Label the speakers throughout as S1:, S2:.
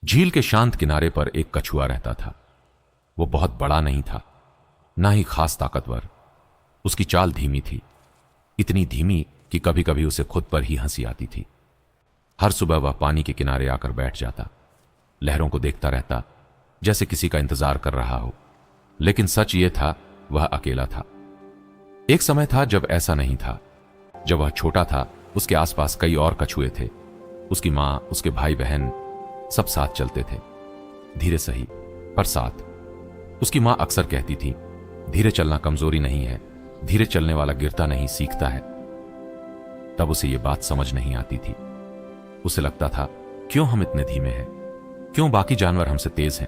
S1: झील के शांत किनारे पर एक कछुआ रहता था। वो बहुत बड़ा नहीं था, ना ही खास ताकतवर। उसकी चाल धीमी थी, इतनी धीमी कि कभी कभी उसे खुद पर ही हंसी आती थी। हर सुबह वह पानी के किनारे आकर बैठ जाता, लहरों को देखता रहता जैसे किसी का इंतजार कर रहा हो। लेकिन सच ये था, वह अकेला था। एक समय था जब ऐसा नहीं था। जब वह छोटा था, उसके आसपास कई और कछुए थे। उसकी मां, उसके भाई बहन सब साथ चलते थे, धीरे सही पर साथ। उसकी मां अक्सर कहती थी, धीरे चलना कमजोरी नहीं है, धीरे चलने वाला गिरता नहीं सीखता है। तब उसे यह बात समझ नहीं आती थी। उसे लगता था, क्यों हम इतने धीमे हैं, क्यों बाकी जानवर हमसे तेज हैं।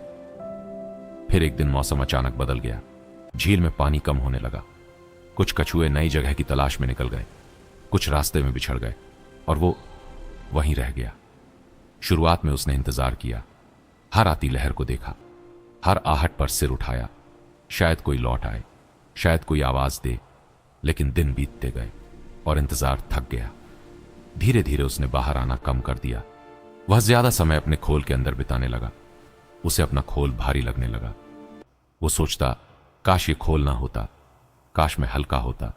S1: फिर एक दिन मौसम अचानक बदल गया। झील में पानी कम होने लगा। कुछ कछुए नई जगह की तलाश में निकल गए, कुछ रास्ते में बिछड़ गए और वो वहीं रह गया। शुरुआत में उसने इंतजार किया, हर आती लहर को देखा, हर आहट पर सिर उठाया, शायद कोई लौट आए, शायद कोई आवाज दे। लेकिन दिन बीतते गए और इंतजार थक गया। धीरे धीरे उसने बाहर आना कम कर दिया। वह ज्यादा समय अपने खोल के अंदर बिताने लगा। उसे अपना खोल भारी लगने लगा। वो सोचता, काश ये खोल ना होता, काश मैं हल्का होता,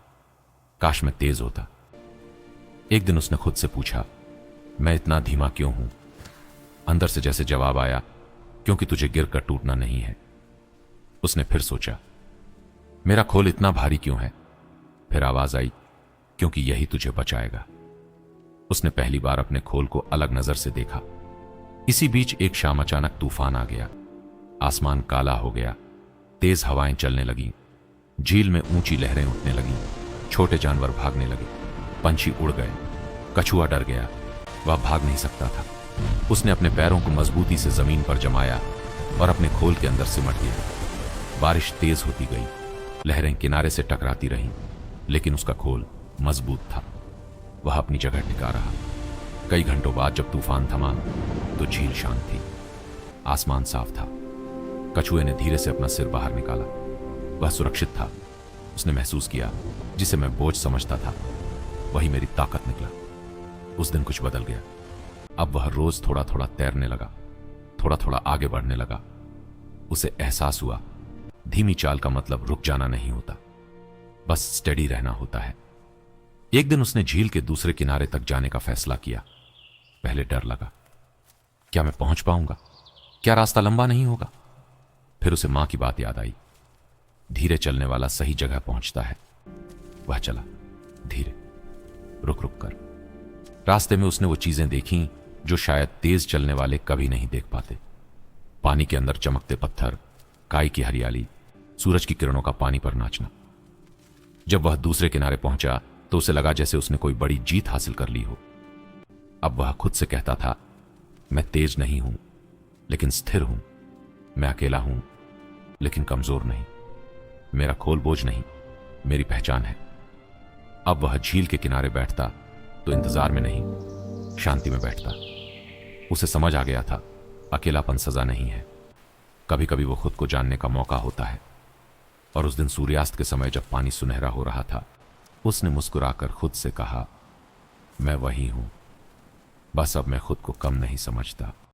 S1: काश मैं तेज होता। एक दिन उसने खुद से पूछा, मैं इतना धीमा क्यों हूं? अंदर से जैसे जवाब आया, क्योंकि तुझे गिरकर टूटना नहीं है। उसने फिर सोचा, मेरा खोल इतना भारी क्यों है? फिर आवाज आई, क्योंकि यही तुझे बचाएगा। उसने पहली बार अपने खोल को अलग नजर से देखा। इसी बीच एक शाम अचानक तूफान आ गया। आसमान काला हो गया, तेज हवाएं चलने लगीं, झील में ऊंची लहरें उठने लगीं, छोटे जानवर भागने लगे, पंछी उड़ गए। कछुआ डर गया, वह भाग नहीं सकता था। उसने अपने पैरों को मजबूती से जमीन पर जमाया और अपने खोल के अंदर सिमट गया। बारिश तेज होती गई, लहरें किनारे से टकराती रहीं, लेकिन उसका खोल मजबूत था। वह अपनी जगह टिका रहा। कई घंटों बाद जब तूफान थमा तो झील शांत थी, आसमान साफ था। कछुए ने धीरे से अपना सिर बाहर निकाला। वह सुरक्षित था। उसने महसूस किया, जिसे मैं बोझ समझता था वही मेरी ताकत निकला। उस दिन कुछ बदल गया। अब वह रोज थोड़ा थोड़ा तैरने लगा, थोड़ा थोड़ा आगे बढ़ने लगा। उसे एहसास हुआ, धीमी चाल का मतलब रुक जाना नहीं होता, बस स्टेडी रहना होता है। एक दिन उसने झील के दूसरे किनारे तक जाने का फैसला किया। पहले डर लगा, क्या मैं पहुंच पाऊंगा? क्या रास्ता लंबा नहीं होगा? फिर उसे मां की बात याद आई, धीरे चलने वाला सही जगह पहुंचता है। वह चला धीरे, रुक रुक कर। रास्ते में उसने वो चीजें देखीं जो शायद तेज चलने वाले कभी नहीं देख पाते। पानी के अंदर चमकते पत्थर, काई की हरियाली, सूरज की किरणों का पानी पर नाचना। जब वह दूसरे किनारे पहुंचा तो उसे लगा जैसे उसने कोई बड़ी जीत हासिल कर ली हो। अब वह खुद से कहता था, मैं तेज नहीं हूं लेकिन स्थिर हूं, मैं अकेला हूं लेकिन कमजोर नहीं, मेरा खोल बोझ नहीं, मेरी पहचान है। अब वह झील के किनारे बैठता तो इंतजार में नहीं, शांति में बैठता। उसे समझ आ गया था, अकेलापन सजा नहीं है, कभी कभी वो खुद को जानने का मौका होता है। और उस दिन सूर्यास्त के समय जब पानी सुनहरा हो रहा था, उसने मुस्कुराकर खुद से कहा, मैं वही हूं, बस अब मैं खुद को कम नहीं समझता।